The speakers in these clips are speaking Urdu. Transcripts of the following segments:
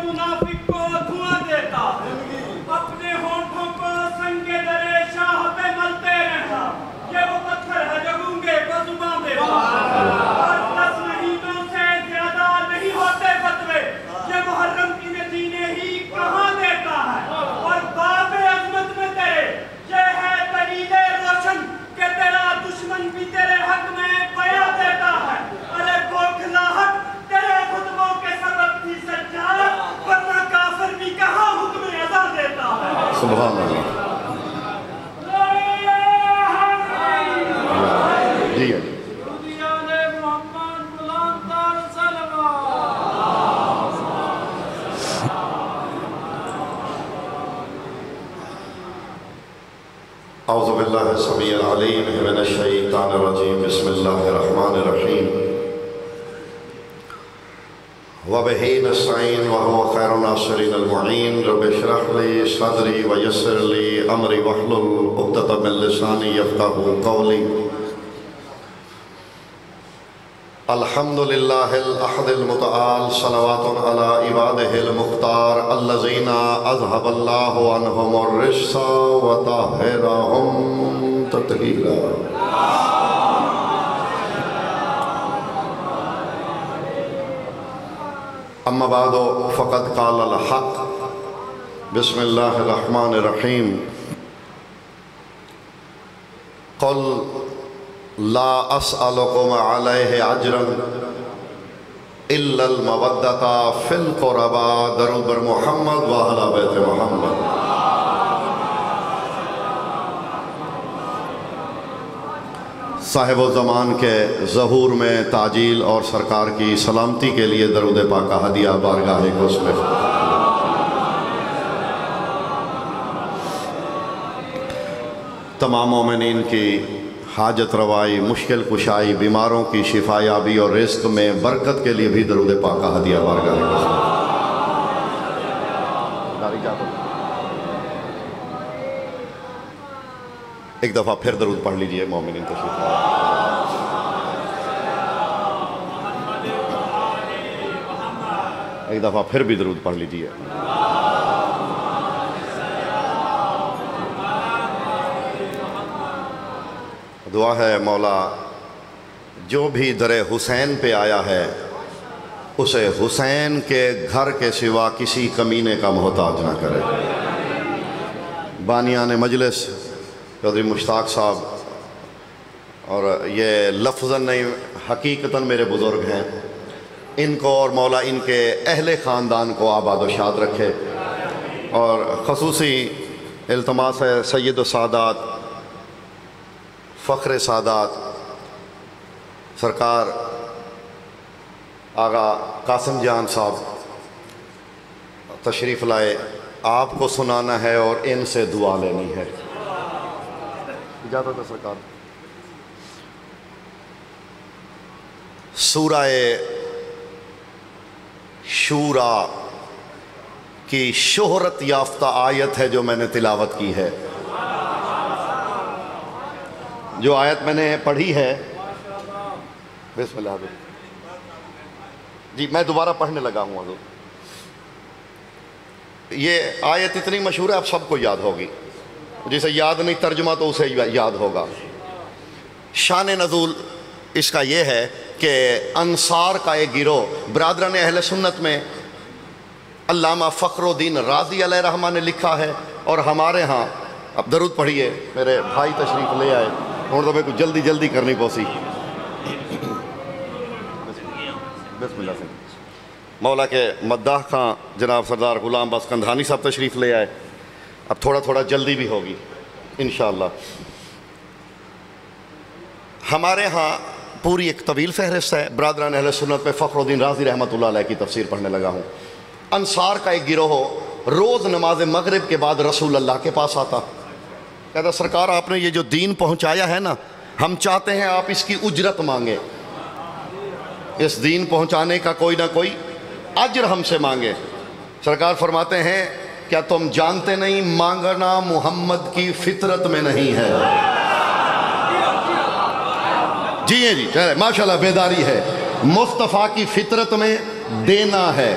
منافق کو دھواں دیتا، اپنے ہونٹوں کو سنگے درے شاہ پہ ملتے رہنا، یہ وہ پتھر ہے جو گونگے کو زبان دیتا، اور 10 مہینوں سے زیادہ نہیں ہوتے فتوے، یہ محرم انہیں جینے ہی کہاں دیتا ہے، اور باب عظمت میں تیرے یہ ہے دلیل روشن کہ تیرا دشمن بھی تیرے حق میں بیان دیتا ہے، ارے بوکھلاہٹ تیرے خطبوں کے سبب تھی سجاد، ورنہ کافر بھی کہاں حکم اذان دیتا ہے۔ سبحان اللہ۔ جی ہے اعوذ باللہ السمیع العلیم من الشیطان الرجیم، بسم اللہ الرحمن الرحیم، وَبِهِ نَسْتَعِينُ وَهُوَ خَيْرُ النَّاصِرِينَ الْمُعِينَ، رَبِّ اشْرَحْ لِي صَدْرِي وَيَسِّرْ لِي أَمْرِي وَاحْلُلْ عُقْدَةً مِّن لِّسَانِي يَفْقَهُوا قَوْلِي۔ الحمد للہ الأحد المتعال، صلوات علی عبادہ المختار، الذین اذهب اللہ عنہم الرجس وطہرہم تطہیرا۔ اما بعد فقد قال الحق، بسم اللہ الرحمن الرحیم، قل لا اسألکم علیہ اجرا الا المودۃ فی القربى، درود بر محمد و اہل بیت محمد۔ صاحب الزمان کے ظہور میں تعجیل اور سرکار کی سلامتی کے لیے درود پاک کا ہدیہ بارگاہ قدس میں۔ تمام مومنین کی حاجت روائی، مشکل کشائی، بیماروں کی شفا یابی اور رزق میں برکت کے لیے بھی درود پاک کا ہدیہ بارگاہ قدس میں۔ ایک دفعہ پھر درود پڑھ لیجئے مومنین تشریف لائے۔ ایک دفعہ پھر بھی درود پڑھ لیجئے۔ دعا ہے مولا جو بھی در حسین پہ آیا ہے اسے حسین کے گھر کے سوا کسی کمینے کا محتاج نہ کرے۔ بانیان مجلس چودھری مشتاق صاحب، اور یہ لفظاً نہیں حقیقتاً میرے بزرگ ہیں، ان کو اور مولا ان کے اہل خاندان کو آباد و شاد رکھے، اور خصوصی التماس ہے سید السادات فخر سادات سرکار آغا قاسم جان صاحب تشریف لائے، آپ کو سنانا ہے اور ان سے دعا لینی ہے۔ اجازت ہے سرکار۔ سورہ شورا کی شہرت یافتہ آیت ہے جو میں نے تلاوت کی ہے۔ جو آیت میں نے پڑھی ہے، بسم اللہ جی میں دوبارہ پڑھنے لگا ہوں حضور۔ یہ آیت اتنی مشہور ہے اب سب کو یاد ہوگی، جسے یاد نہیں ترجمہ تو اسے یاد ہوگا۔ شان نزول اس کا یہ ہے کہ انصار کا ایک گروہ، برادران اہل سنت میں علامہ فخر الدین رازی علیہ رحمہ نے لکھا ہے، اور ہمارے ہاں اب درود پڑھیے، میرے بھائی تشریف لے آئے ہوں تو میں کچھ جلدی کرنی پوسی۔ بسم اللہ سے مولا کے مداح خاں جناب سردار غلام باز کندھانی صاحب تشریف لے آئے، اب تھوڑا جلدی بھی ہوگی انشاءاللہ۔ ہمارے ہاں پوری ایک طویل فہرست ہے، برادران اہل سنت میں فخر الدین رازی رحمۃ اللہ علیہ کی تفسیر پڑھنے لگا ہوں۔ انصار کا ایک گروہ روز نماز مغرب کے بعد رسول اللہ کے پاس آتا، کہتا سرکار آپ نے یہ جو دین پہنچایا ہے نا، ہم چاہتے ہیں آپ اس کی اجرت مانگیں، اس دین پہنچانے کا کوئی نہ کوئی اجر ہم سے مانگے۔ سرکار فرماتے ہیں کیا تم جانتے نہیں مانگنا محمد کی فطرت میں نہیں ہے؟ جی ہیں جی ماشاءاللہ بیداری ہے، مصطفیٰ کی فطرت میں دینا ہے۔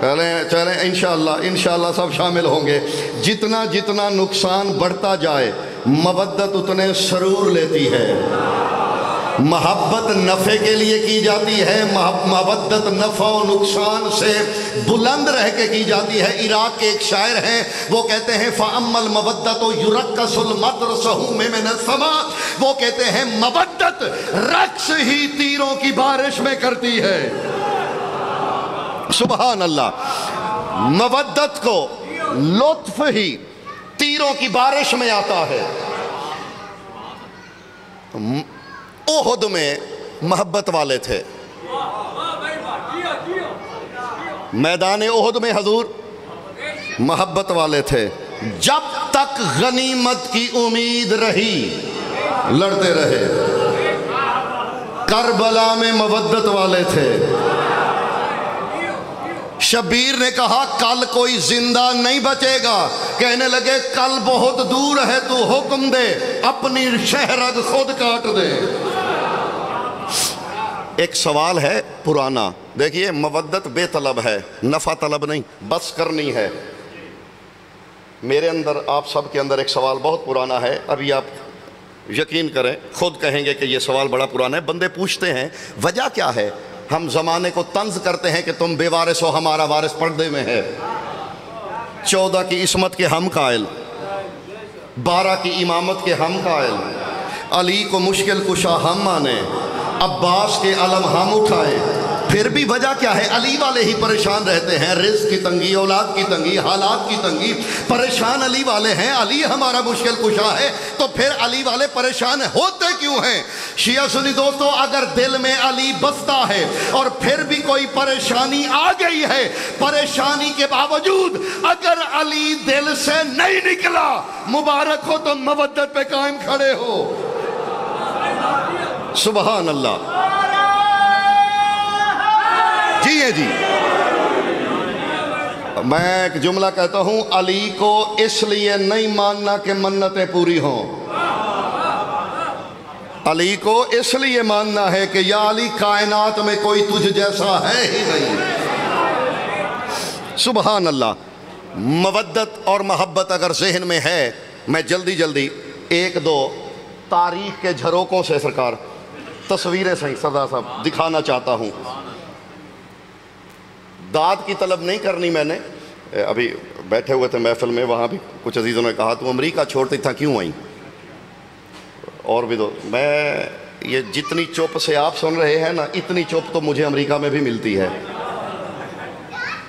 چلیں انشاءاللہ سب شامل ہوں گے. جتنا جتنا نقصان بڑھتا جائے مودت اتنے سرور لیتی ہے. محبت نفع کے لیے کی جاتی ہے، مودت نفع و نقصان سے بلند رہ کے کی جاتی ہے. عراق کے ایک شاعر ہیں، وہ کہتے ہیں فَأَمَّا الْمَوَدَّةُ يُرَكَّسُ الْمَطْرَ مِنَ السَّمَاءِ. وہ کہتے ہیں مودت رقص ہی تیروں کی بارش میں کرتی ہے. سبحان اللہ. مودت کو لطف ہی تیروں کی بارش میں آتا ہے. احد میں محبت والے تھے. میدان احد میں حضور محبت والے تھے. جب تک غنیمت کی امید رہی لڑتے رہے. کربلا میں مودت والے تھے. شبیر نے کہا کل کوئی زندہ نہیں بچے گا. کہنے لگے کل بہت دور ہے، تو حکم دے اپنی شہرت خود کاٹ دے. ایک سوال ہے پرانا، دیکھیے مودت بے طلب ہے، نفع طلب نہیں، بس کرنی ہے. میرے اندر آپ سب کے اندر ایک سوال بہت پرانا ہے. ابھی آپ یقین کریں خود کہیں گے کہ یہ سوال بڑا پرانا ہے. بندے پوچھتے ہیں وجہ کیا ہے؟ ہم زمانے کو طنز کرتے ہیں کہ تم بے وارث ہو، ہمارا وارث پردے میں ہے. 14 کی عصمت کے ہم قائل، 12 کی امامت کے ہم قائل، علی کو مشکل کشا ہم مانے، عباس کے علم ہم اٹھائے. پھر بھی وجہ کیا ہے؟ علی والے ہی پریشان رہتے ہیں. رزق کی تنگی، اولاد کی تنگی، حالات کی تنگی، پریشان علی والے ہیں. علی ہمارا مشکل کشا ہے. تو پھر علی والے پریشان ہوتے کیوں ہیں؟ شیعہ سنی دوستو، اگر دل میں علی بستا ہے اور پھر بھی کوئی پریشانی آ گئی ہے، پریشانی کے باوجود اگر علی دل سے نہیں نکلا، مبارک ہو، تم مودت پہ قائم کھڑے ہو. سبحان اللہ. جی ہے جی. میں ایک جملہ کہتا ہوں، علی کو اس لیے نہیں ماننا کہ منتیں پوری ہوں. علی کو اس لیے ماننا ہے کہ یا علی کائنات میں کوئی تجھ جیسا ہے ہی نہیں. سبحان اللہ. مودت اور محبت اگر ذہن میں ہے، میں جلدی ایک دو تاریخ کے جھروکوں سے سرکار تصویریں صحیح سردار صاحب دکھانا چاہتا ہوں. داد کی طلب نہیں کرنی. میں نے ابھی بیٹھے ہوئے تھے محفل میں، وہاں بھی کچھ عزیزوں نے کہا تو امریکہ چھوڑتی تھا کیوں آئیں؟ اور بھی دو. میں یہ جتنی چپ سے آپ سن رہے ہیں نا، اتنی چپ تو مجھے امریکہ میں بھی ملتی ہے.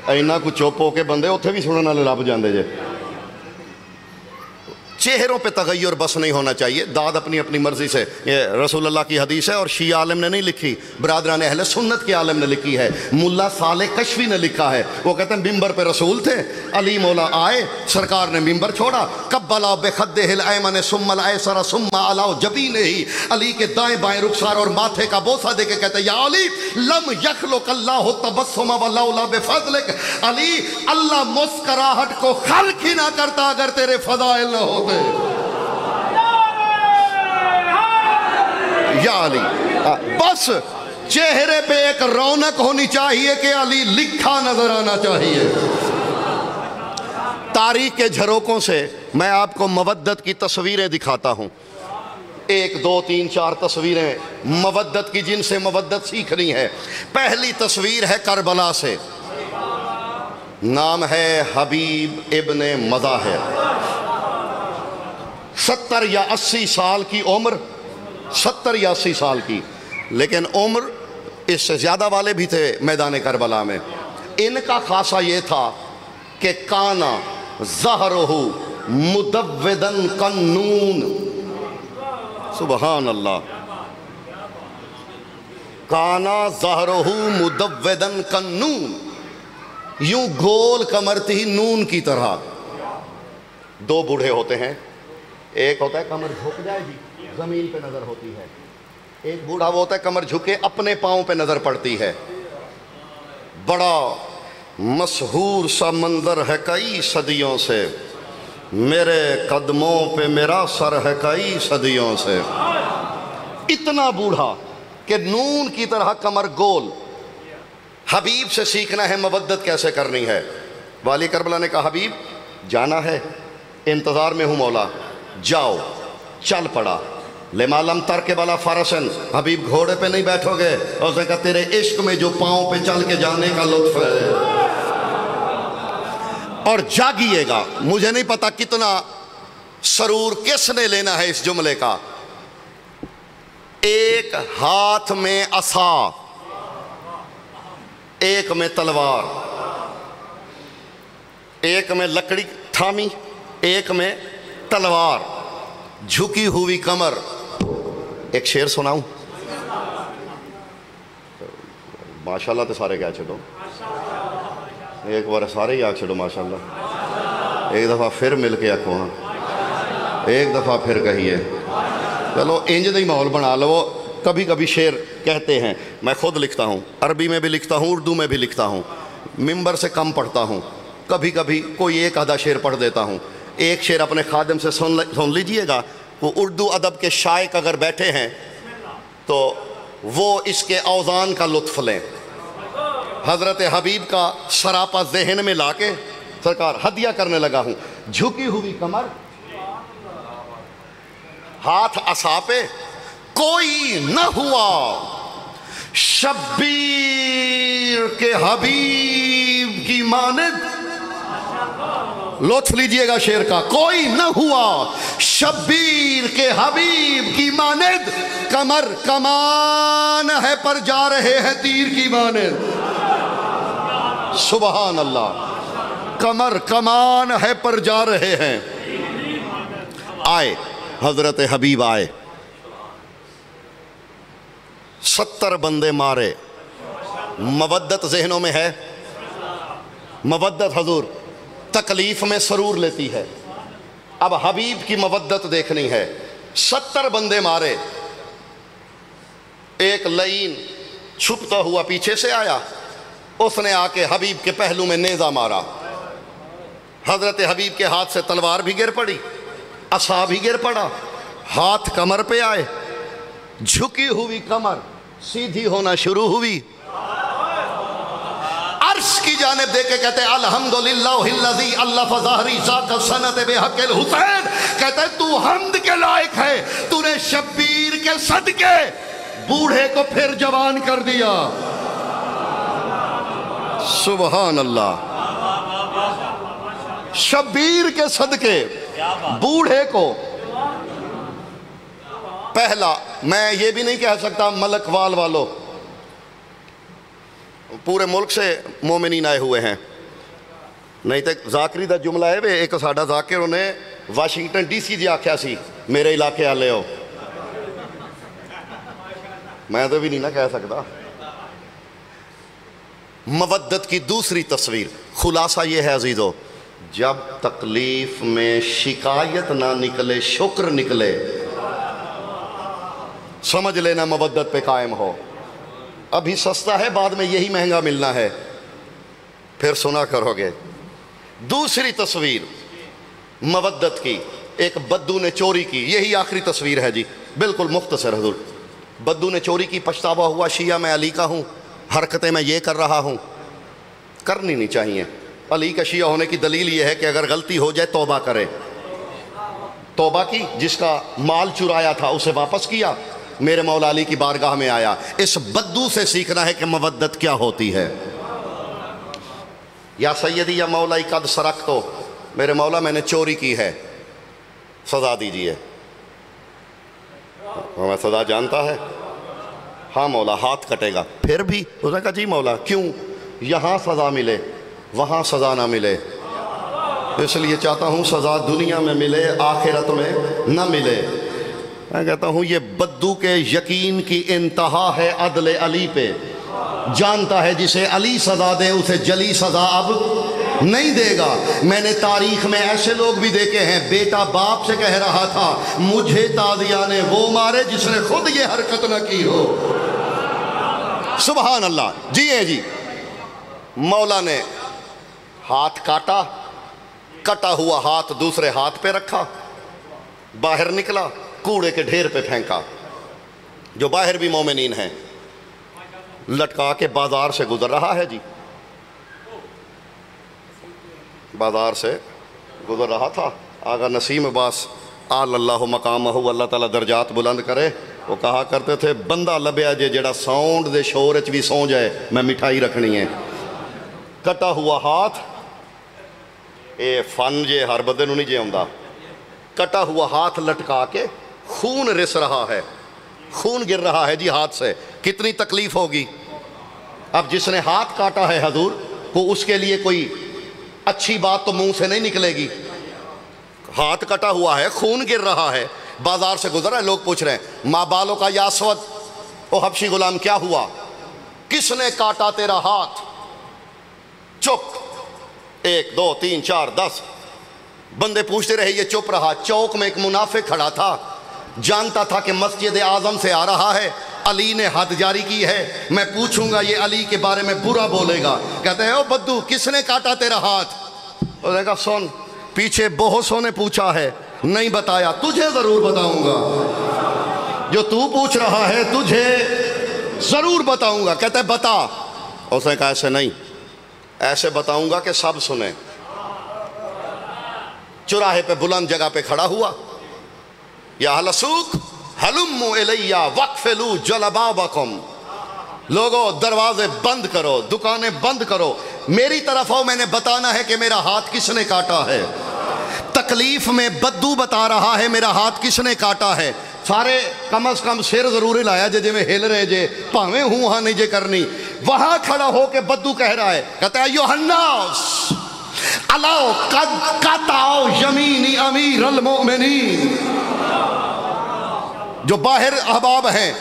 اینا کچھ چپ ہو کے بندے اتھے بھی سننا لب جاندے جے. چہروں پہ تغیر بس نہیں ہونا چاہیے. داد اپنی اپنی مرضی سے، یہ رسول اللہ کی حدیث ہے اور شیعہ عالم نے نہیں لکھی، برادران اہل سنت کے عالم نے لکھی ہے. ملا صالح کشفی نے لکھا ہے. وہ کہتے ہیں ممبر پہ رسول تھے، علی مولا آئے، سرکار نے ممبر چھوڑا، قبلا بخدہ الایمن ثم الایسر ثم علی جبینہ. علی کے دائیں بائیں رخسار اور ماتھے کا بوسہ دے کے کہتے ہیں یا علی لم یخلق اللہ تبسم ولولا بفضلک. علی، اللہ مسکراہٹ کو خلق ہی نہ کرتا اگر تیرے فضائل نہ ہوتے. یا علی، بس چہرے پہ ایک رونق ہونی چاہیے کہ علی لکھا نظر آنا چاہیے. تاریخ کے جھروکوں سے میں آپ کو مودت کی تصویریں دکھاتا ہوں. 1 2 3 4 تصویریں مودت کی، جن سے مودت سیکھنی ہے. پہلی تصویر ہے کربلا سے. نام ہے حبیب ابن مظاہر. 70 یا 80 سال کی عمر، 70 یا 80 سال کی، لیکن عمر اس سے زیادہ والے بھی تھے میدان کربلا میں. ان کا خاصہ یہ تھا کہ کانا ظہرہ مدودن قنون. سبحان اللہ. کانا ظہرہ مدودن قنون. یوں گول کمر تھی نون کی طرح. 2 بوڑھے ہوتے ہیں، ایک ہوتا ہے کمر جھک جائے گی زمین پہ نظر ہوتی ہے، ایک بوڑھا وہ ہوتا ہے کمر جھکے اپنے پاؤں پہ نظر پڑتی ہے. بڑا مشہور سا منظر ہے کئی صدیوں سے، میرے قدموں پہ میرا سر ہے کئی صدیوں سے. اتنا بوڑھا کہ نون کی طرح کمر گول. حبیب سے سیکھنا ہے مودت کیسے کرنی ہے۔ والی کربلا نے کہا حبیب جانا ہے، انتظار میں ہوں مولا، جاؤ۔ چل پڑا، لما لم ترکب علی فرسن، حبیب گھوڑے پہ نہیں بیٹھو گے، اس نے کہا تیرے عشق میں جو پاؤں پہ چل کے جانے کا لطف ہے، اور جاگیے گا۔ مجھے نہیں پتا کتنا سرور کس نے لینا ہے اس جملے کا۔ ایک ہاتھ میں عصا، ایک میں تلوار، ایک میں لکڑی تھامی، ایک میں تلوار، جھکی ہوئی کمر۔ ایک شعر سناؤں؟ ماشاءاللہ تو سارے کیا چھڑو، ایک بار سارے ہی آگ چھڑو ماشاءاللہ، ایک دفعہ پھر مل کے آکھو، ہاں ایک دفعہ پھر کہیے۔ چلو انج نہیں ماحول بنا لو۔ کبھی کبھی شعر کہتے ہیں، میں خود لکھتا ہوں، عربی میں بھی لکھتا ہوں، اردو میں بھی لکھتا ہوں، ممبر سے کم پڑھتا ہوں، کبھی کبھی کوئی ایک آدھا شعر پڑھ دیتا ہوں۔ ایک شعر اپنے خادم سے سن لیجئے گا، وہ اردو ادب کے شائق اگر بیٹھے ہیں تو وہ اس کے اوزان کا لطف لیں۔ حضرت حبیب کا سراپا ذہن میں لا کے سرکار ہدیہ کرنے لگا ہوں۔ جھکی ہوئی کمر، ہاتھ عصا پہ، کوئی نہ ہوا شبیر کے حبیب کی مانند۔ لطف لیجئے گا شعر کا، کوئی نہ ہوا شبیر کے حبیب کی مانند، کمر کمان ہے پر جا رہے ہیں تیر کی مانند۔ سبحان اللہ، کمر کمان ہے پر جا رہے ہیں۔ آئے حضرت حبیب آئے، 70 بندے مارے۔ مودت ذہنوں میں ہے، مودت حضور تکلیف میں سرور لیتی ہے۔ اب حبیب کی مودت دیکھنی ہے۔ 70 بندے مارے، ایک لعین چھپتا ہوا پیچھے سے آیا، اس نے آ کے حبیب کے پہلو میں نیزہ مارا۔ حضرت حبیب کے ہاتھ سے تلوار بھی گر پڑی، عصا بھی گر پڑا، ہاتھ کمر پہ آئے، جھکی ہوئی کمر سیدھی ہونا شروع ہوئی۔ عرش کی جانب دے کے کہتے ہیں الحمدللہ الذی الف ظہری ذاک السنت بحق الحسین، کہتے ہیں تو حمد کے لائق ہے، تو نے شبیر کے صدقے بوڑھے کو پھر جوان کر دیا۔ سبحان اللہ، شبیر کے صدقے بوڑھے کو۔ پہلا میں یہ بھی نہیں کہہ سکتا ملک وال والو، پورے ملک سے مومنین آئے ہوئے ہیں، نہیں تو ذاکری دا جملہ ہے وے، ایک ساڑھا ذاکر انہیں واشنگٹن ڈی سی دی آکھیا سی میرے علاقے آلے ہو، میں تو بھی نہیں نہ کہہ سکتا۔ مودت کی دوسری تصویر، خلاصہ یہ ہے عزیزو، جب تکلیف میں شکایت نہ نکلے شکر نکلے، سمجھ لینا مودت پہ قائم ہو۔ ابھی سستا ہے، بعد میں یہی مہنگا ملنا ہے، پھر سنا کرو گے۔ دوسری تصویر مودت کی، ایک بدو نے چوری کی، یہی آخری تصویر ہے جی، بالکل مختصر حضور۔ بدو نے چوری کی، پچھتاوا ہوا، شیعہ میں علی کا ہوں، حرکتیں میں یہ کر رہا ہوں، کرنی نہیں چاہیے۔ علی کا شیعہ ہونے کی دلیل یہ ہے کہ اگر غلطی ہو جائے توبہ کرے۔ توبہ کی، جس کا مال چرایا تھا اسے واپس کیا، میرے مولا علی کی بارگاہ میں آیا۔ اس بدو سے سیکھنا ہے کہ مودت کیا ہوتی ہے۔ یا سیدی یا مولا قد سرقتو، میرے مولا میں نے چوری کی ہے، سزا دیجئے۔ میں سزا جانتا ہے، ہاں مولا ہاتھ کٹے گا، پھر بھی اس نے کہا جی مولا کیوں، یہاں سزا ملے وہاں سزا نہ ملے، اس لیے چاہتا ہوں سزا دنیا میں ملے آخرت میں نہ ملے۔ میں کہتا ہوں یہ بدو کے یقین کی انتہا ہے عدل علی پہ، جانتا ہے جسے علی سزا دے اسے جلی سزا اب نہیں دے گا۔ میں نے تاریخ میں ایسے لوگ بھی دیکھے ہیں، بیٹا باپ سے کہہ رہا تھا مجھے تازیہ نے وہ مارے جس نے خود یہ حرکت نہ کی ہو۔ سبحان اللہ۔ جی جی، مولا نے ہاتھ کاٹا، کٹا ہوا ہاتھ دوسرے ہاتھ پہ رکھا، باہر نکلا، کوڑے کے ڈھیر پہ پھینکا۔ جو باہر بھی مومنین ہیں لٹکا کے بازار سے گزر رہا ہے جی، بازار سے گزر رہا تھا۔ آقا نسیم عباس آل اللہ مقامہ، اللہ تعالیٰ درجات بلند کرے، وہ کہا کرتے تھے بندہ لبیا جے جڑا ساؤنڈ دے شور وچ بھی سو جائے، میں مٹھائی رکھنی ہے۔ کٹا ہوا ہاتھ، اے فن جے ہر بندے نوں نہیں جے آندا، کٹا ہوا ہاتھ لٹکا کے خون رس رہا ہے، خون گر رہا ہے جی ہاتھ سے، کتنی تکلیف ہوگی۔ اب جس نے ہاتھ کاٹا ہے حضور وہ اس کے لیے کوئی اچھی بات تو منہ سے نہیں نکلے گی۔ ہاتھ کٹا ہوا ہے، خون گر رہا ہے، بازار سے گزر رہا ہے، لوگ پوچھ رہے ہیں ماں بالوں کا یا اسود، او حبشی غلام کیا ہوا، کس نے کاٹا تیرا ہاتھ؟ چپ، 1 2 3 4 10 بندے پوچھتے رہے، یہ چپ رہا۔ چوک میں ایک منافق کھڑا تھا، جانتا تھا کہ مسجد اعظم سے آ رہا ہے، علی نے حد جاری کی ہے، میں پوچھوں گا یہ علی کے بارے میں برا بولے گا۔ کہتے ہیں او بدو کس نے کاٹا تیرا ہاتھ؟ اس نے کہا سن، پیچھے بہت سو نے پوچھا ہے، نہیں بتایا، تجھے ضرور بتاؤں گا، جو تو پوچھ رہا ہے تجھے ضرور بتاؤں گا۔ کہتے ہیں بتا۔ اس نے کہا ایسے نہیں، ایسے بتاؤں گا کہ سب سنیں۔ چوراہے پہ بلند جگہ پہ کھڑا ہوا، یا اہل السوق ہلموا الی واقفلوا جلبابکم، لوگوں دروازے بند کرو، دکانیں بند کرو، میری طرف آؤ، میں نے بتانا ہے کہ میرا ہاتھ کس نے کاٹا ہے۔ تکلیف میں بدو بتا رہا ہے میرا ہاتھ کس نے کاٹا ہے۔ سارے کم از کم سر ضرور لایا جے میں ہل رہے جے، پاویں ہوں ہاں نہیں جے کرنی۔ وہاں کھڑا ہو کے بدو کہہ رہا ہے، کہتا ہے ایھا الناس الاؤ قد قطعوا یمینی امیر المؤمنین۔ جو باہر احباب ہیں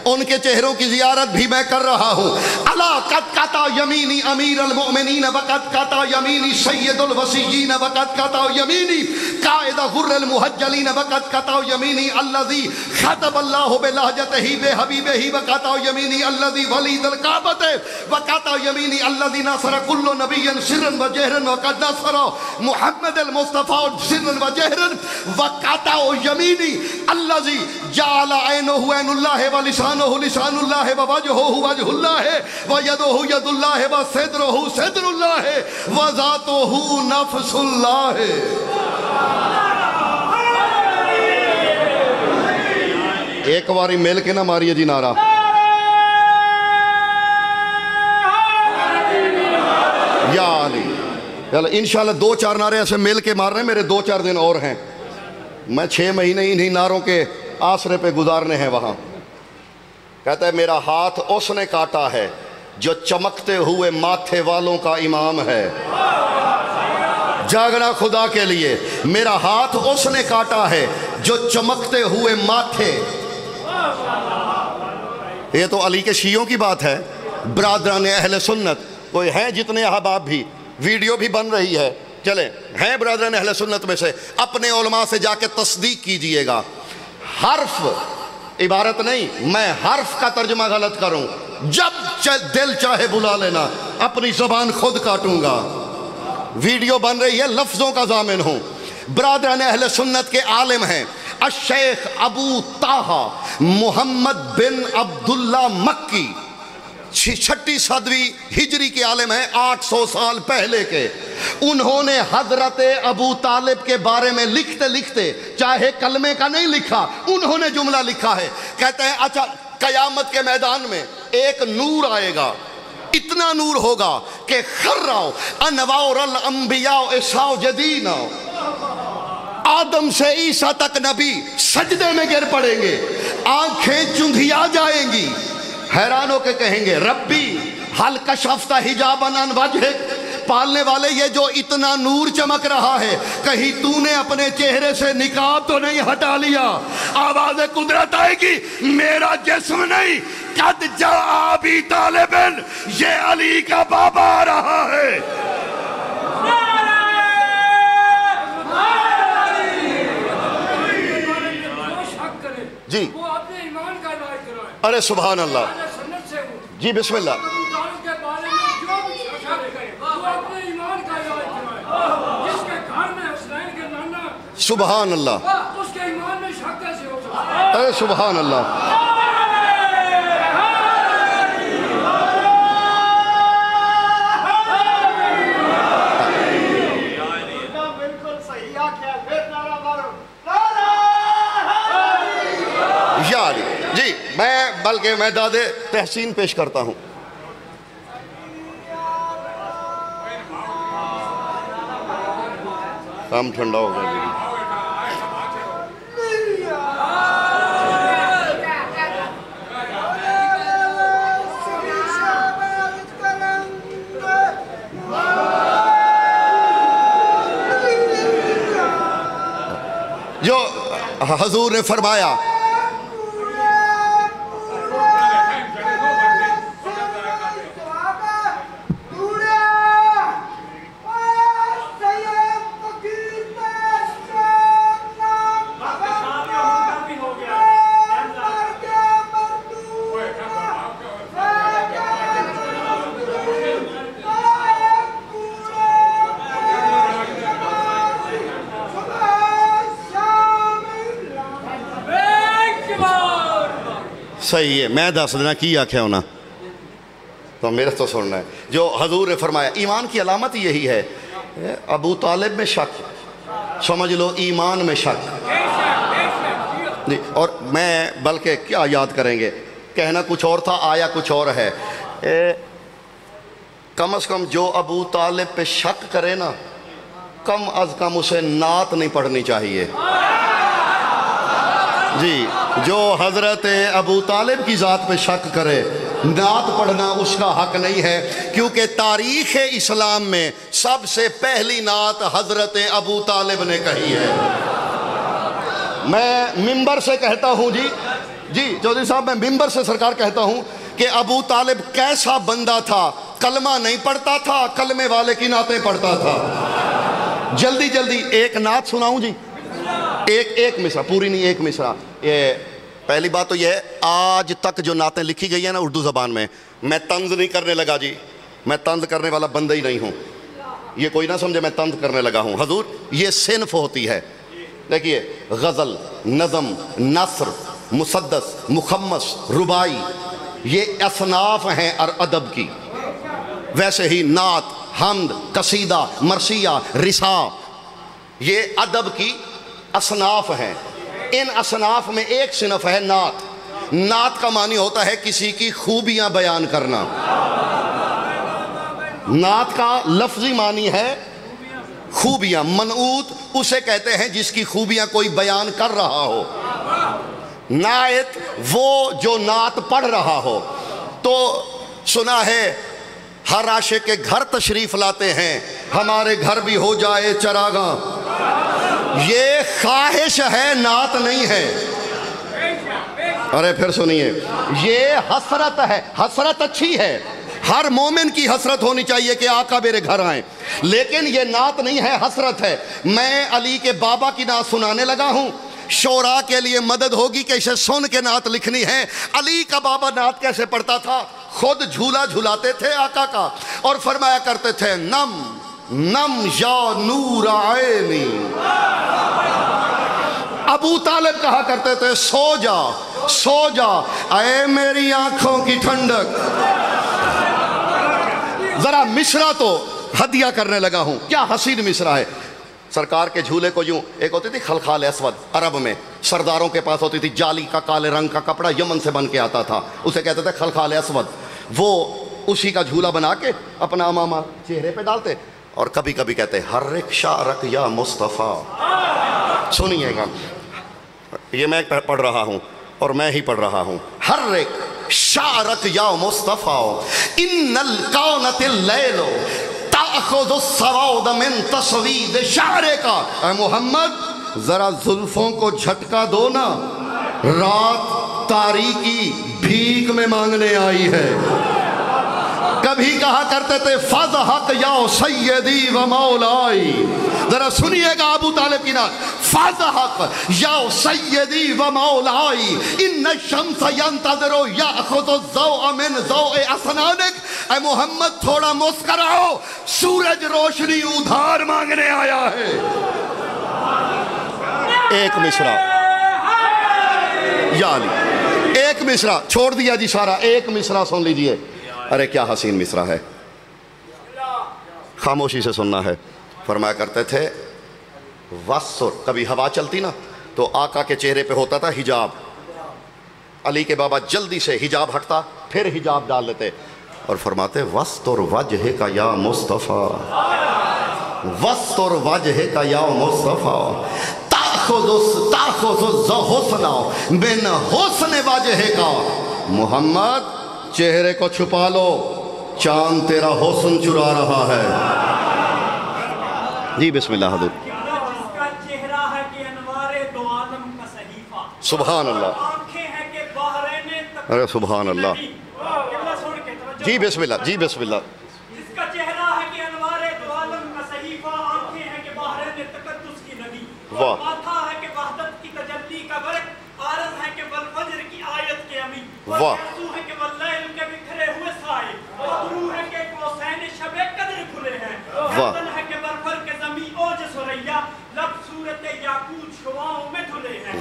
ان کے چہروں کی زیارت بھی میں کر رہا ہوں۔ الا قد قطع یمینی امیر المؤمنین وقد قطع یمینی سید الوصیین وقد قطع یمینی قائد غر المحجلین وقد قطع یمینی الذی خطب اللہ بلہجتہ بحبیبہ وقطع یمینی الذی ولید الکعبۃ وقطع یمینی الذی نصر کل نبی سرا وجہرا وقد نصر محمد المصطفی سرا وجہرا وقطع یمینی الذی جعل عینہ عین اللہ ولسانہ لسان اللہ ووجہہ وجہ اللہ ویدہ ید اللہ وصدرہ صدر اللہ وذاتہ نفس اللہ۔ ایک باری مل کے نہ ماریے جی نعرہ۔ یا علی، انشاءاللہ 2-4 نعرے ایسے مل کے مار رہے ہیں، میرے 2-4 دن اور ہیں، میں 6 مہینے انہی نعروں کے آسرے پہ گزارنے ہیں وہاں۔ کہتا ہے میرا ہاتھ اس نے کاٹا ہے جو چمکتے ہوئے ماتھے والوں کا امام ہے۔ جاگنا خدا کے لیے، میرا ہاتھ اس نے کاٹا ہے جو چمکتے ہوئے ماتھے۔ یہ تو علی کے شیعوں کی بات ہے۔ برادران اہل سنت کوئی ہیں جتنے احباب بھی، ویڈیو بھی بن رہی ہے، چلیں ہیں برادران اہل سنت میں سے، اپنے علماء سے جا کے تصدیق کیجئے گا۔ حرف عبارت نہیں، میں حرف کا ترجمہ غلط کروں، جب دل چاہے بلا لینا، اپنی زبان خود کاٹوں گا۔ ویڈیو بن رہی ہے، لفظوں کا ضامن ہوں۔ برادران اہل سنت کے عالم ہیں الشیخ ابو طاہا محمد بن عبداللہ مکی، 6 صدوی ہجری کے عالم ہیں، 800 سال پہلے کے۔ انہوں نے حضرت ابو طالب کے بارے میں لکھتے لکھتے، چاہے کلمے کا نہیں لکھا، انہوں نے جملہ لکھا ہے، کہتے ہیں اچھا قیامت کے میدان میں ایک نور آئے گا، اتنا نور ہوگا کہ خرّاؤ انوار الانبیاء ساجدین، آدم سے عیسیٰ تک نبی سجدے میں گر پڑیں گے، آنکھیں چندھیا جائیں گی، حیران ہو کے کہیں گے ربی حل کشفت حجابا عن وجہک، پالنے والے یہ جو اتنا نور چمک رہا ہے، کہیں تو نے اپنے چہرے سے نقاب تو نہیں ہٹا لیا؟ آواز قدرت آئے گی، میرا جسم نہیں، قد جاء ابی طالب، یہ علی کا بابا آ رہا ہے۔ جی ارے سبحان اللہ، جی بسم اللہ۔ سبحان اللہ، ارے سبحان اللہ۔ بلکہ میں داد تحسین پیش کرتا ہوں. کام ٹھنڈا ہو گیا. جو حضور نے فرمایا صحیح ہے. میں دس دینا کی آکھیا ہونا تو میرے تو سننا ہے. جو حضور نے فرمایا ایمان کی علامت یہی ہے. ابو طالب میں شک, سمجھ لو ایمان میں شک. اور میں بلکہ کیا یاد کریں گے, کہنا کچھ اور تھا آیا کچھ اور ہے. کم از کم جو ابو طالب پہ شک کرے نا, کم از کم اسے نعت نہیں پڑھنی چاہیے. جی, جو حضرت ابو طالب کی ذات پہ شک کرے, نعت پڑھنا اس کا حق نہیں ہے, کیونکہ تاریخ اسلام میں سب سے پہلی نعت حضرت ابو طالب نے کہی ہے. میں ممبر سے کہتا ہوں جی چودھری صاحب, میں ممبر سے سرکار کہتا ہوں کہ ابو طالب کیسا بندہ تھا. کلمہ نہیں پڑھتا تھا, کلمے والے کی نعتیں پڑھتا تھا. جلدی ایک نعت سناؤں جی, ایک مصرع, پوری نہیں, ایک مصرع. یہ پہلی بات تو یہ ہے, آج تک جو نعتیں لکھی گئی ہیں نا اردو زبان میں طنز نہیں کرنے لگا جی. میں طنز کرنے والا بندہ ہی نہیں ہوں, یہ کوئی نہ سمجھے میں طنز کرنے لگا ہوں. حضور یہ صنف ہوتی ہے. دیکھیے, غزل, نظم, نثر, مسدس, مخمس, ربائی, یہ اصناف ہیں ادب کی. ویسے ہی نعت, حمد, قصیدہ, مرثیہ, رسا, یہ ادب کی اصناف ہیں. ان اصناف میں ایک صنف ہے نعت. نعت کا معنی ہوتا ہے کسی کی خوبیاں بیان کرنا. نعت کا لفظی معنی ہے خوبیاں. منعوت اسے کہتے ہیں جس کی خوبیاں کوئی بیان کر رہا ہو. نعت وہ جو نعت پڑھ رہا ہو. تو سنا ہے ہر عاشق کے گھر تشریف لاتے ہیں, ہمارے گھر بھی ہو جائے چراغاں. یہ خواہش ہے, نعت نہیں ہے. ارے پھر سنیے, یہ حسرت ہے. حسرت اچھی ہے, ہر مومن کی حسرت ہونی چاہیے کہ آقا میرے گھر آئیں, لیکن یہ نعت نہیں ہے, حسرت ہے. میں علی کے بابا کی نعت سنانے لگا ہوں. شعراء کے لیے مدد ہوگی کہ اسے سن کے نعت لکھنی ہے. علی کا بابا نعت کیسے پڑھتا تھا؟ خود جھولا جھولاتے تھے آقا کا, اور فرمایا کرتے تھے نم نم یا نور عینی. ابو طالب کہا کرتے تھے سو جا اے میری آنکھوں کی ٹھنڈک. ذرا مصرع تو ہدیہ کرنے لگا ہوں, کیا حسین مصرع ہے. سرکار کے جھولے کو یوں, ایک ہوتی تھی خلخال اسود, عرب میں سرداروں کے پاس ہوتی تھی جالی کا کالے رنگ کا کپڑا, یمن سے بن کے آتا تھا, اسے کہتے تھے خلخال اسود. وہ اسی کا جھولا بنا کے اپنا امامہ چہرے پہ ڈالتے, اور کبھی کبھی کہتے حرک شعرک یا مصطفیٰ. سنیے گا, یہ میں پڑھ رہا ہوں اور میں ہی پڑھ رہا ہوں. حرک شعرک یا مصطفیٰ ان الکونۃ اللیل تأخذ السواد من تصوید شعرک. اے محمد ذرا زلفوں کو جھٹکا دو نا, رات تاریکی بھیک میں مانگنے آئی ہے. کبھی کہا کرتے تھے فضحک یا سیدی و مولائی. ذرا سنیے گا ابو طالب کی نعت. فضحک یا سیدی و مولائی ان الشمس ینتظر یاخذ الضوء من ضوء اسنانک. اے محمد تھوڑا مسکراؤ, سورج روشنی ادھار مانگنے آیا ہے. ایک مصرع یا علی, ایک مصرع چھوڑ دیا جی سارا, ایک مصرع سن لیجئے. ارے کیا حسین مصرع ہے, خاموشی سے سننا ہے. فرمایا کرتے تھے وَسُّر, کبھی ہوا چلتی نا تو آقا کے چہرے پہ ہوتا تھا حجاب, علی کے بابا جلدی سے حجاب ہٹتا، پھر حجاب ڈال لیتے اور فرماتے وَاسْتُرْ وَجْهِكَ یا مصطفیٰ، وَاسْتُرْ وَجْهِكَ یا مصطفیٰ، تَأْخُذُ الحُسْنَ مِنْ حُسْنِ وَجْهِكَ، محمد چہرے کو چھپا لو، چاند تیرا حسن چرا رہا ہے۔ جی بسم اللہ حضور۔ جس کا چہرہ ہے کہ انوار دو عالم کا صحیفہ، سبحان اللہ، آنکھیں ہیں کہ بحرین ارے سبحان اللہ، جی بسم اللہ، جی بسم اللہ۔ جس کا چہرہ ہے کہ انوار دو عالم کا صحیفہ، آنکھیں ہیں کہ بحرین تقدس کی نبی، واہ، ماتھا ہے کہ وحدت کی تجلی کا برق، عارض ہے کہ والفجر کی آیت کے امی، واہ، وَالْيَسُو ہے کہ واللیل کے بکھرے ہوئے سائے، وَدْرُو ہے کہ قوسین شب قدر کھلے ہیں، گردن ہے کہ برفر کے زمین اوج سریا، لب صورت یاقوت شعاؤں میں دھلے ہیں،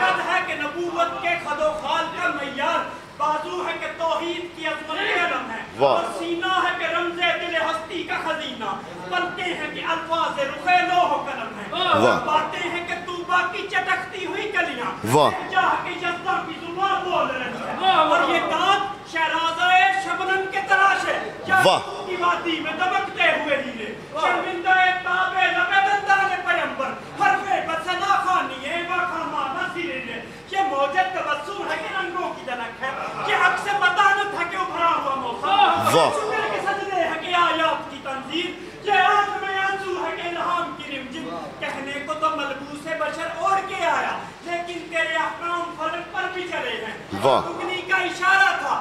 قد ہے کہ نبوت کے خد و خال کا معیار، بازو ہے کہ توحید کی عظمت علم ہے، اور سینہ ہے کہ رمز دل ہستی کا خزینہ، پلکیں ہیں کہ الفاظ رخ لوح و قلم ہے، باتیں ہیں کہ طوبہ کی چٹکتی ہوئی کلیاں، جہاں کہ جذبہ کی زبان بول رہی ہے، اور یہ دانت شہرازہ شبنم کے تراش ہے، یاقوت کی وادی میں دبکتے ہوئے ہیرے، شرمندہ تابع لب دندان پیمبر، حرف بسنا خانی ہے وخامہ نصیر ہے، یہ موجد تبسم ہے کہ رنگوں کی دلک ہے، یہ عکس بطانت ہے کہ ابھرا ہوا موسم، شکر کے سجدے ہے کہ آیات کی تنظیر، یہ آنکھ میں آنسو ہے کہ الہام کی رمجم، کہنے کو تو ملبوس بشر اوڑ کے آیا، لیکن تیرے احکام فلک پر بھی چلے ہیں، رکنی کا اشارہ تھا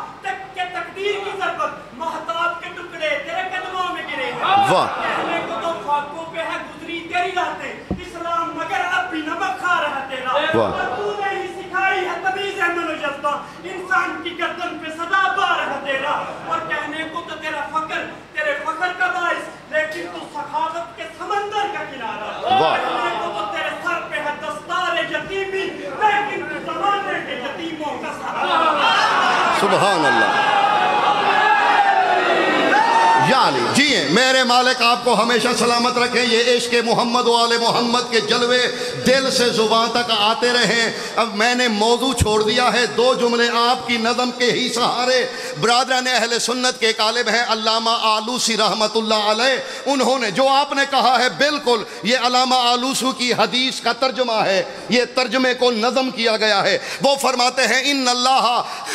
کہ تقدیر کی ضربت، مہتاب کے ٹکڑے تیرے قدموں میں گرے ہیں، کہنے کو تو خاکوں پہ ہے گزری تیری راتیں، اسلام مگر اب بھی نمک کھا رہا تیرا، اور تو نے ہی سکھائی ہے تمیز من و جذبہ، انسان کی گردن پہ صدا بار ہے تیرا، اور کہنے کو تو تیرا فخر تیرے فخر کا باعث، لیکن تو سخاوت کے سمندر کا کنارہ، کہنے کو تو تیرے سر پہ ہے دستار یتیمی، لیکن تو زمانے کے یتیموں کا سہارا۔ سبحان اللہ، یا علی جیئے میرے مالک آپ کو ہمیشہ سلامت رکھیں، یہ عشق محمد و آل محمد کے جلوے دل سے زبان تک آتے رہیں۔ اب میں نے موضوع چھوڑ دیا ہے، دو جملے آپ کی نظم کے ہی سہارے۔ برادران اہل سنت کے ایک عالم ہیں علامہ آلوسی رحمت اللہ علیہ، انہوں نے جو آپ نے کہا ہے بالکل یہ علامہ آلوسی کی حدیث کا ترجمہ ہے، یہ ترجمے کو نظم کیا گیا ہے۔ وہ فرماتے ہیں ان اللہ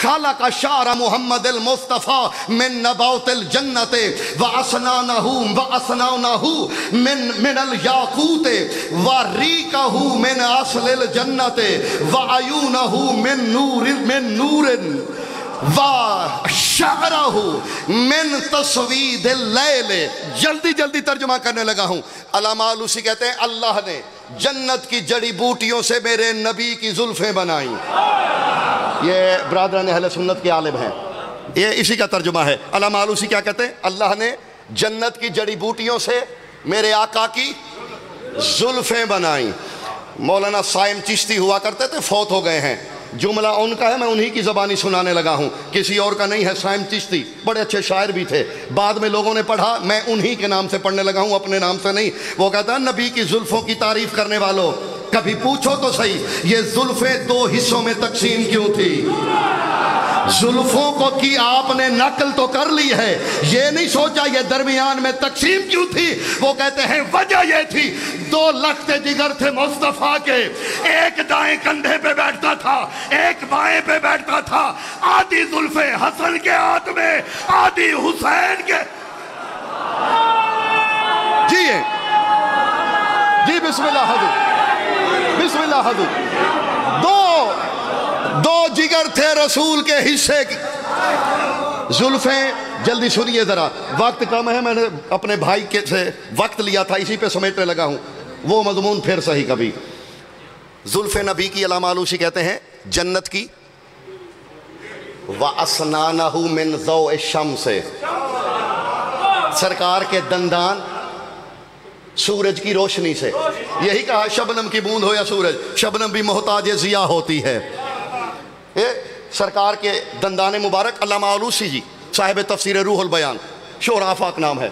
خلق شعر محمد المصطفیٰ من نبات الجنت وَأَسْنَانَهُ مِنَ الْيَاقُوتِ وَرِيقَهُ مِنْ أَصْلِ الْجَنَّةِ وَعَيُونَهُ مِنْ نُورٍ وَشَعْرَهُ مِنْ تَصْوِيدِ اللَّيْلِ۔ جلدی جلدی ترجمہ کرنے لگا ہوں۔ علامہ آلوسی کہتے ہیں اللہ نے جنت کی جڑی بوٹیوں سے میرے نبی کی زلفیں بنائیں۔ یہ برادران اہل سنت کے عالم ہیں، یہ اسی کا ترجمہ ہے۔ علامہ آلوسی کیا کہتے ہیں؟ اللہ نے جنت کی جڑی بوٹیوں سے میرے آقا کی زلفیں بنائیں۔ مولانا صائم چشتی ہوا کرتے تھے، فوت ہو گئے ہیں، جملہ ان کا ہے، میں انہی کی زبانی سنانے لگا ہوں، کسی اور کا نہیں ہے۔ صائم چشتی بڑے اچھے شاعر بھی تھے، بعد میں لوگوں نے پڑھا، میں انہی کے نام سے پڑھنے لگا ہوں، اپنے نام سے نہیں۔ وہ کہتا ہے نبی کی زلفوں کی تعریف کرنے والوں کبھی پوچھو تو صحیح یہ زلفیں دو حصوں میں تقسیم کیوں تھی؟ زلفوں کو کی آپ نے نقل تو کر لی ہے، یہ نہیں سوچا یہ درمیان میں تقسیم کیوں تھی۔ وہ کہتے ہیں وجہ یہ تھی دو لخت جگر تھے مصطفیٰ کے، ایک دائیں کندھے پہ بیٹھتا تھا ایک بائیں پہ بیٹھتا تھا، آدھی زلفیں حسن کے ہاتھ میں آدھی حسین کے۔ جی بسم اللہ حضور، بسم اللہ حضور۔ دو جگر تھے رسول کے حصے کی زلفیں۔ جلدی سنیے ذرا، وقت کم ہے، میں نے اپنے بھائی کے سے وقت لیا تھا، اسی پہ سمیٹنے لگا ہوں، وہ مضمون پھر صحیح کبھی۔ زلف نبی کی علامہ آلوسی کہتے ہیں جنت کی وَأَسْنَانَهُ مِنْ ضَوْءِ الشَّمْسِ، سرکار کے دندان سورج کی روشنی سے۔ یہی کہا شبنم کی بوند ہو یا سورج، شبنم بھی محتاج ضیاء ہوتی ہے۔ سرکار کے دندان مبارک، علامہ آلوسی جی صاحب تفسیر روح البیان، شور آفاق نام ہے،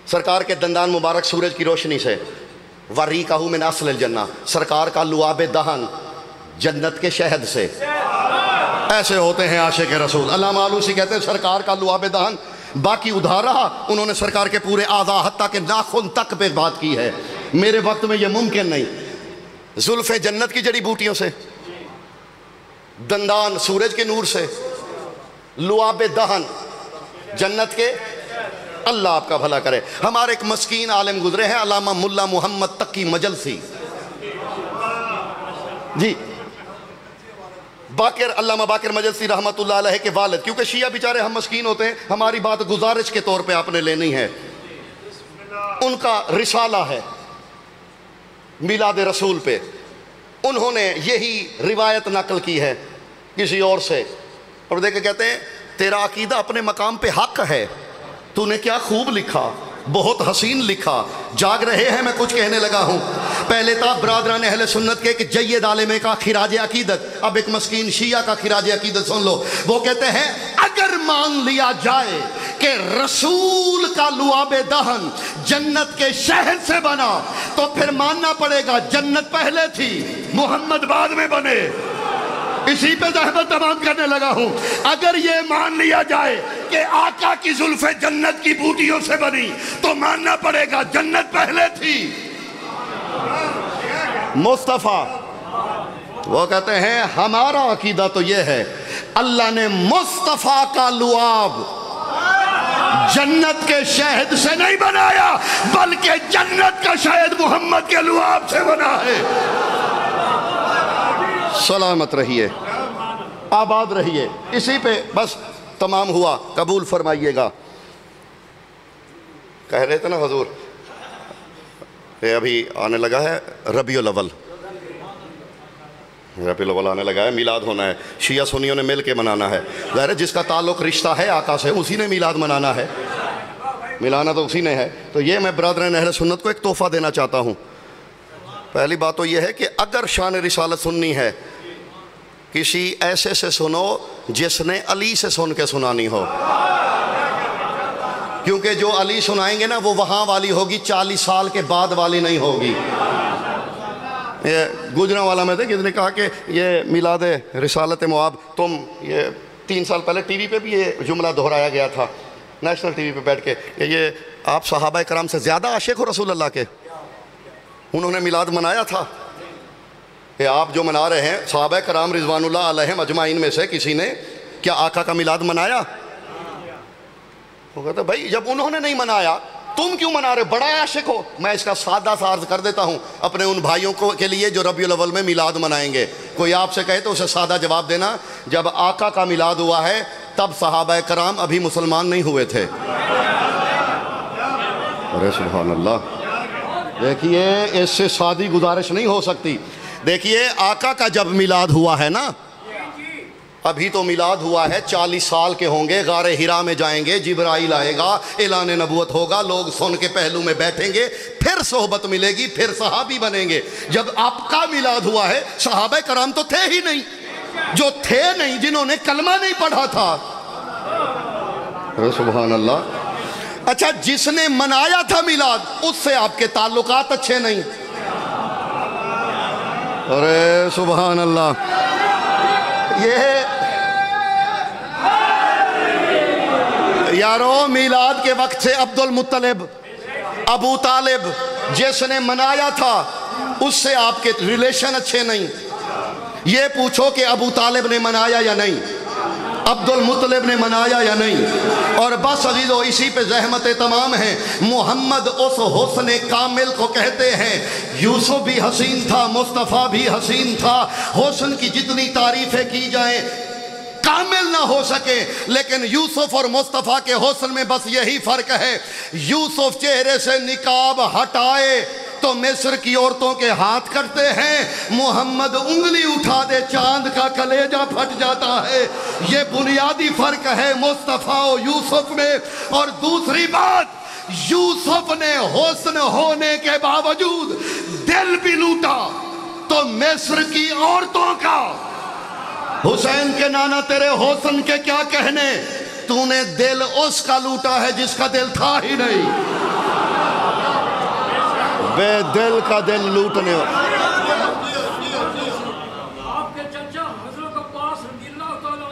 سرکار کے دندان مبارک سورج کی روشنی سے۔ وَرِيقَهُ مِنْ أَصْلِ الْجَنَّةِ، سرکار کا لعاب دہن جنت کے شہد سے۔ ایسے ہوتے ہیں عاشق رسول۔ علامہ آلوسی کہتے ہیں سرکار کا لعاب دہن باقی ادھار رہا، انہوں نے سرکار کے پورے اعضاء حتیٰ کہ ناخن تک پہ بات کی ہے۔ میرے وقت میں یہ ممکن نہیں۔ زلف جنت کی جڑی بوٹیوں سے، دندان سورج کے نور سے، لعاب دہن جنت کے، اللہ آپ کا بھلا کرے۔ ہمارے ایک مسکین عالم گزرے ہیں علامہ ملا محمد تقی مجلسی جی، باقر علامہ باقر مجلسی رحمت اللہ علیہ کے والد، کیونکہ شیعہ بیچارے ہم مسکین ہوتے ہیں، ہماری بات گزارش کے طور پہ آپ نے لینی ہے۔ ان کا رسالہ ہے میلاد رسول پہ، انہوں نے یہی روایت نقل کی ہے کسی اور سے، اور دیکھ کے کہتے ہیں تیرا عقیدہ اپنے مقام پہ حق ہے، تو نے کیا خوب لکھا، بہت حسین لکھا، جاگ رہے ہیں میں کچھ کہنے لگا ہوں۔ پہلے تھا برادران اہل سنت کے ایک جید عالم کا خراج عقیدت، اب ایک مسکین شیعہ کا خراج عقیدت سن لو۔ وہ کہتے ہیں اگر مان لیا جائے کہ رسول کا لعاب دہن جنت کے شہد سے بنا تو پھر ماننا پڑے گا جنت پہلے تھی، محمد بعد میں بنے۔ اسی پہ زحمت تمام کرنے لگا ہوں۔ اگر یہ مان لیا جائے کہ آقا کی زلف جنت کی بوٹیوں سے بنی تو ماننا پڑے گا جنت پہلے تھی۔ مصطفیٰ وہ کہتے ہیں ہمارا عقیدہ تو یہ ہے اللہ نے مصطفیٰ کا لعاب جنت کے شہد سے نہیں بنایا، بلکہ جنت کا شہد محمد کے لعاب سے بنا ہے۔ سلامت رہیے، آباد رہیے۔ اسی پہ بس تمام ہوا، قبول فرمائیے گا۔ کہہ رہے تھے نا حضور، یہ ابھی آنے لگا ہے ربیع الاول، ربیع الاول آنے لگا ہے، میلاد ہونا ہے، شیعہ سنیوں نے مل کے منانا ہے۔ ظاہر ہے جس کا تعلق رشتہ ہے آقا سے اسی نے میلاد منانا ہے، ملانا تو اسی نے ہے۔ تو یہ میں برادران اہل سنت کو ایک تحفہ دینا چاہتا ہوں۔ پہلی بات تو یہ ہے کہ اگر شان رسالت سننی ہے کسی ایسے سے سنو جس نے علی سے سن کے سنانی ہو، کیونکہ جو علی سنائیں گے نا وہ وہاں والی ہوگی، 40 سال کے بعد والی نہیں ہوگی۔ یہ گجرانوالا میں تھے کس نے کہا کہ یہ میلاد رسالت مواب، تم یہ 3 سال پہلے ٹی وی پہ بھی یہ جملہ دہرایا گیا تھا نیشنل ٹی وی پہ بیٹھ کے کہ یہ آپ صحابہ کرام سے زیادہ عاشق ہو رسول اللہ کے، انہوں نے میلاد منایا تھا کہ آپ جو منا رہے ہیں صحابہ کرام رضوان اللہ علیہم اجمعین میں سے کسی نے کیا آقا کا میلاد منایا؟ وہ کہتا بھائی جب انہوں نے نہیں منایا تم کیوں منا رہے، بڑا عاشق ہو۔ میں اس کا سادہ سا عرض کر دیتا ہوں اپنے ان بھائیوں کو کے لیے جو ربیع الاول میں میلاد منائیں گے، کوئی آپ سے کہے تو اسے سادہ جواب دینا جب آقا کا میلاد ہوا ہے تب صحابہ کرام ابھی مسلمان نہیں ہوئے تھے۔ ارے سبحان اللہ، دیکھیے اس سے سادی گزارش نہیں ہو سکتی۔ دیکھیے آقا کا جب میلاد ہوا ہے نا، ابھی تو میلاد ہوا ہے 40 سال کے ہوں گے، غار ہرا میں جائیں گے، جبرائیل آئے گا، اعلان نبوت ہوگا، لوگ سن کے پہلو میں بیٹھیں گے، پھر صحبت ملے گی، پھر صحابی بنیں گے۔ جب آپ کا میلاد ہوا ہے صحابہ کرام تو تھے ہی نہیں، جو تھے نہیں، جنہوں نے کلمہ نہیں پڑھا تھا۔ سبحان اللہ۔ اچھا جس نے منایا تھا میلاد اس سے آپ کے تعلقات اچھے نہیں۔ ارے سبحان اللہ۔ یہ یارو میلاد کے وقت سے عبد المطلب، ابو طالب جس نے منایا تھا اس سے آپ کے ریلیشن اچھے نہیں۔ یہ پوچھو کہ ابو طالب نے منایا یا نہیں، عبد المطلب نے منایا یا نہیں۔ اور بس عزیزو اسی پہ زحمتیں تمام ہیں۔ محمد اس حسن کامل کو کہتے ہیں، یوسف بھی حسین تھا، مصطفیٰ بھی حسین تھا۔ حسن کی جتنی تعریفیں کی جائیں کامل نہ ہو سکے، لیکن یوسف اور مصطفیٰ کے حسن میں بس یہی فرق ہے، یوسف چہرے سے نقاب ہٹائے تو مصر کی عورتوں کے ہاتھ کرتے ہیں، محمد انگلی اٹھا دے چاند کا کلیجہ پھٹ جاتا ہے۔ یہ بنیادی فرق ہے مصطفیٰ و یوسف میں۔ اور دوسری بات، یوسف نے حسن ہونے کے باوجود دل بھی لوٹا تو مصر کی عورتوں کا۔ حسین کے نانا تیرے حسن کے کیا کہنے، تو نے دل اس کا لوٹا ہے جس کا دل تھا ہی نہیں۔ بے دل کا دل لوٹنے۔ آپ کے چچا حضرت عباس رضی اللہ تعالیٰ